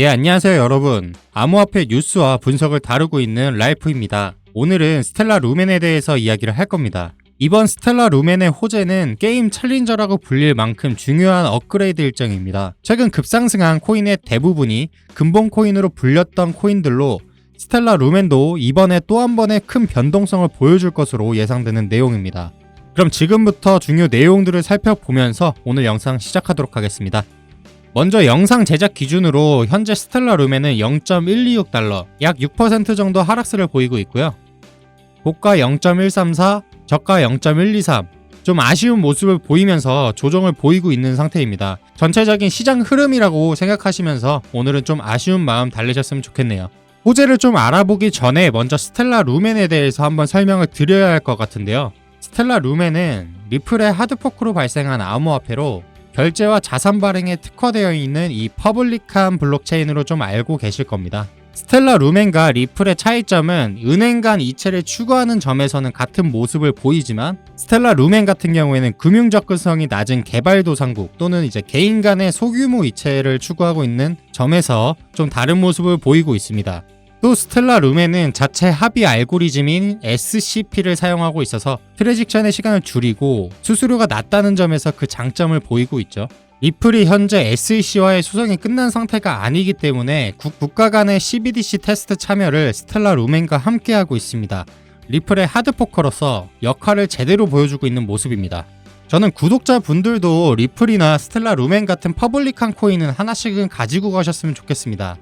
안녕하세요 여러분. 암호화폐 뉴스와 분석을 다루고 있는 라이프입니다. 오늘은 스텔라 루멘에 대해서 이야기를 할 겁니다. 이번 스텔라 루멘의 호재는 게임 챌린저라고 불릴 만큼 중요한 업그레이드 일정입니다. 최근 급상승한 코인의 대부분이 근본 코인으로 불렸던 코인들로 스텔라 루멘도 이번에 또 한 번의 큰 변동성을 보여줄 것으로 예상되는 내용입니다. 그럼 지금부터 중요 내용들을 살펴보면서 오늘 영상 시작하도록 하겠습니다. 먼저 영상 제작 기준으로 현재 스텔라 루멘은 0.126달러, 약 6% 정도 하락세를 보이고 있고요. 고가 0.134, 저가 0.123, 좀 아쉬운 모습을 보이면서 조정을 보이고 있는 상태입니다. 전체적인 시장 흐름이라고 생각하시면서 오늘은 좀 아쉬운 마음 달래셨으면 좋겠네요. 호재를 좀 알아보기 전에 먼저 스텔라 루멘에 대해서 한번 설명을 드려야 할 것 같은데요. 스텔라 루멘은 리플의 하드포크로 발생한 암호화폐로 결제와 자산 발행에 특화되어 있는 이 퍼블릭한 블록체인으로 좀 알고 계실 겁니다. 스텔라 루멘과 리플의 차이점은 은행 간 이체를 추구하는 점에서는 같은 모습을 보이지만 스텔라 루멘 같은 경우에는 금융 접근성이 낮은 개발도상국 또는 이제 개인 간의 소규모 이체를 추구하고 있는 점에서 좀 다른 모습을 보이고 있습니다. 또 스텔라 루멘은 자체 합의 알고리즘인 SCP를 사용하고 있어서 트랜잭션의 시간을 줄이고 수수료가 낮다는 점에서 그 장점을 보이고 있죠. 리플이 현재 SEC와의 소송이 끝난 상태가 아니기 때문에 국가 간의 CBDC 테스트 참여를 스텔라 루멘과 함께하고 있습니다. 리플의 하드포커로서 역할을 제대로 보여주고 있는 모습입니다. 저는 구독자분들도 리플이나 스텔라 루멘 같은 퍼블릭한 코인은 하나씩은 가지고 가셨으면 좋겠습니다.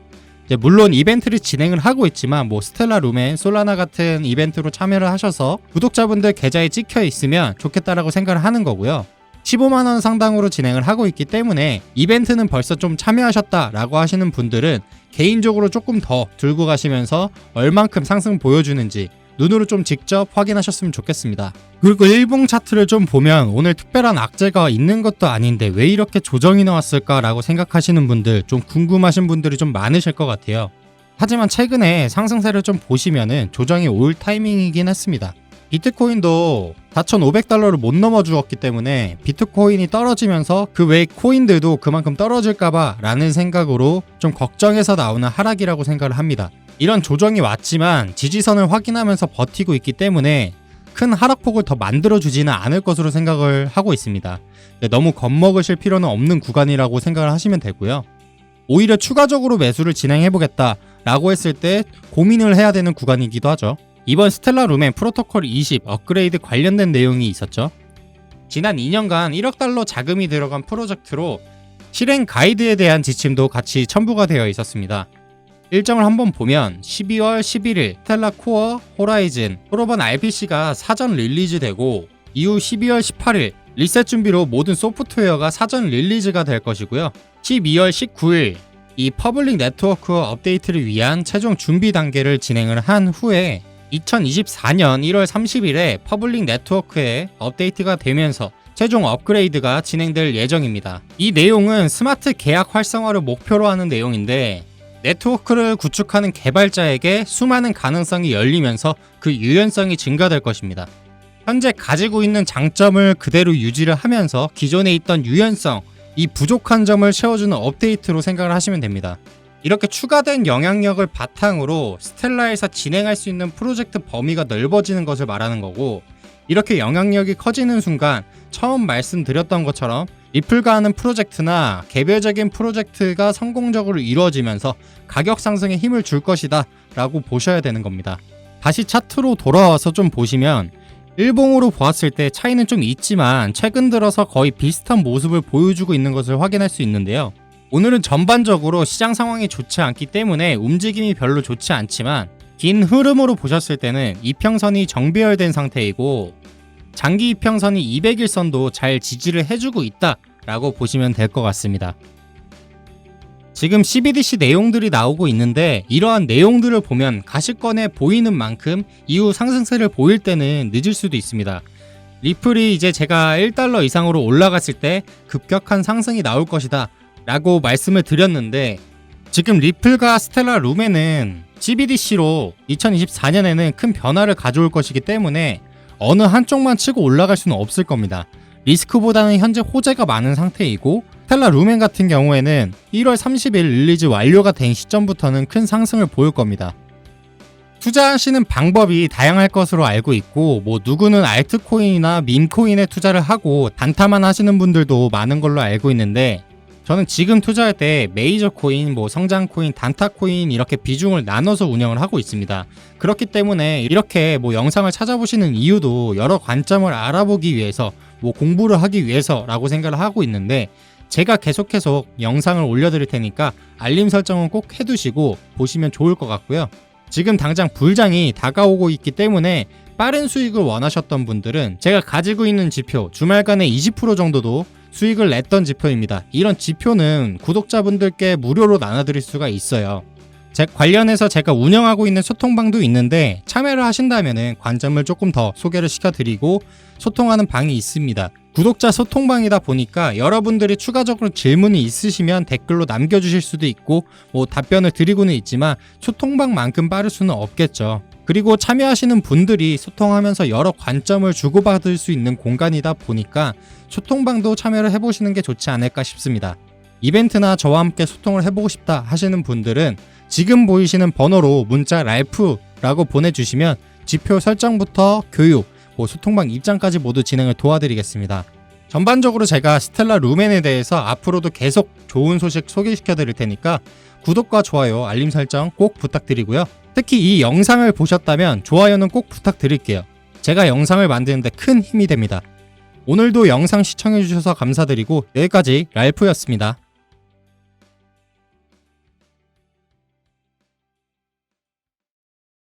물론 이벤트를 진행을 하고 있지만 스텔라 루멘, 솔라나 같은 이벤트로 참여를 하셔서 구독자분들 계좌에 찍혀 있으면 좋겠다라고 생각을 하는 거고요. 15만원 상당으로 진행을 하고 있기 때문에 이벤트는 벌써 좀 참여하셨다라고 하시는 분들은 개인적으로 조금 더 들고 가시면서 얼만큼 상승 보여주는지 눈으로 좀 직접 확인하셨으면 좋겠습니다. 그리고 일봉 차트를 좀 보면 오늘 특별한 악재가 있는 것도 아닌데 왜 이렇게 조정이 나왔을까라고 생각하시는 분들, 좀 궁금하신 분들이 좀 많으실 것 같아요. 하지만 최근에 상승세를 좀 보시면은 조정이 올 타이밍이긴 했습니다. 비트코인도 4,500달러를 못 넘어 주었기 때문에 비트코인이 떨어지면서 그 외 코인들도 그만큼 떨어질까봐 라는 생각으로 좀 걱정해서 나오는 하락이라고 생각을 합니다. 이런 조정이 왔지만 지지선을 확인하면서 버티고 있기 때문에 큰 하락폭을 더 만들어주지는 않을 것으로 생각을 하고 있습니다. 너무 겁먹으실 필요는 없는 구간이라고 생각을 하시면 되고요. 오히려 추가적으로 매수를 진행해보겠다 라고 했을 때 고민을 해야 되는 구간이기도 하죠. 이번 스텔라 루멘 프로토콜 20 업그레이드 관련된 내용이 있었죠. 지난 2년간 1억 달러 자금이 들어간 프로젝트로 실행 가이드에 대한 지침도 같이 첨부가 되어 있었습니다. 일정을 한번 보면 12월 11일 스텔라 코어, 호라이즌, 프로번 RPC가 사전 릴리즈되고 이후 12월 18일 리셋 준비로 모든 소프트웨어가 사전 릴리즈가 될 것이고요. 12월 19일 이 퍼블릭 네트워크 업데이트를 위한 최종 준비 단계를 진행을 한 후에 2024년 1월 30일에 퍼블릭 네트워크에 업데이트가 되면서 최종 업그레이드가 진행될 예정입니다. 이 내용은 스마트 계약 활성화를 목표로 하는 내용인데 네트워크를 구축하는 개발자에게 수많은 가능성이 열리면서 그 유연성이 증가될 것입니다. 현재 가지고 있는 장점을 그대로 유지를 하면서 기존에 있던 유연성, 이 부족한 점을 채워주는 업데이트로 생각을 하시면 됩니다. 이렇게 추가된 영향력을 바탕으로 스텔라에서 진행할 수 있는 프로젝트 범위가 넓어지는 것을 말하는 거고, 이렇게 영향력이 커지는 순간 처음 말씀드렸던 것처럼 리플과 하는 프로젝트나 개별적인 프로젝트가 성공적으로 이루어지면서 가격 상승에 힘을 줄 것이다 라고 보셔야 되는 겁니다. 다시 차트로 돌아와서 좀 보시면 일봉으로 보았을 때 차이는 좀 있지만 최근 들어서 거의 비슷한 모습을 보여주고 있는 것을 확인할 수 있는데요. 오늘은 전반적으로 시장 상황이 좋지 않기 때문에 움직임이 별로 좋지 않지만 긴 흐름으로 보셨을 때는 이평선이 정배열된 상태이고 장기 이평선이 200일선도 잘 지지를 해주고 있다 라고 보시면 될 것 같습니다. 지금 CBDC 내용들이 나오고 있는데 이러한 내용들을 보면 가시권에 보이는 만큼 이후 상승세를 보일 때는 늦을 수도 있습니다. 리플이 이제 제가 1달러 이상으로 올라갔을 때 급격한 상승이 나올 것이다 라고 말씀을 드렸는데 지금 리플과 스텔라 루멘은 CBDC로 2024년에는 큰 변화를 가져올 것이기 때문에 어느 한쪽만 치고 올라갈 수는 없을 겁니다. 리스크보다는 현재 호재가 많은 상태이고 스텔라 루멘 같은 경우에는 1월 30일 릴리즈 완료가 된 시점부터는 큰 상승을 보일 겁니다. 투자하시는 방법이 다양할 것으로 알고 있고, 누구는 알트코인이나 밈코인에 투자를 하고 단타만 하시는 분들도 많은 걸로 알고 있는데, 저는 지금 투자할 때 메이저 코인, 성장 코인, 단타 코인 이렇게 비중을 나눠서 운영을 하고 있습니다. 그렇기 때문에 이렇게 영상을 찾아보시는 이유도 여러 관점을 알아보기 위해서, 공부를 하기 위해서라고 생각을 하고 있는데, 제가 계속해서 영상을 올려드릴 테니까 알림 설정은 꼭 해두시고 보시면 좋을 것 같고요. 지금 당장 불장이 다가오고 있기 때문에 빠른 수익을 원하셨던 분들은 제가 가지고 있는 지표, 주말간에 20% 정도도 수익을 냈던 지표입니다. 이런 지표는 구독자분들께 무료로 나눠드릴 수가 있어요. 관련해서 제가 운영하고 있는 소통방도 있는데, 참여를 하신다면 관점을 조금 더 소개를 시켜드리고 소통하는 방이 있습니다. 구독자 소통방이다 보니까 여러분들이 추가적으로 질문이 있으시면 댓글로 남겨주실 수도 있고, 답변을 드리고는 있지만 소통방만큼 빠를 수는 없겠죠. 그리고 참여하시는 분들이 소통하면서 여러 관점을 주고받을 수 있는 공간이다 보니까 소통방도 참여를 해보시는 게 좋지 않을까 싶습니다. 이벤트나 저와 함께 소통을 해보고 싶다 하시는 분들은 지금 보이시는 번호로 문자 랄프라고 보내주시면 지표 설정부터 교육, 소통방 입장까지 모두 진행을 도와드리겠습니다. 전반적으로 제가 스텔라 루멘에 대해서 앞으로도 계속 좋은 소식 소개시켜 드릴 테니까 구독과 좋아요, 알림 설정 꼭 부탁드리고요. 특히 이 영상을 보셨다면 좋아요는 꼭 부탁드릴게요. 제가 영상을 만드는데 큰 힘이 됩니다. 오늘도 영상 시청해주셔서 감사드리고 여기까지 랄프였습니다.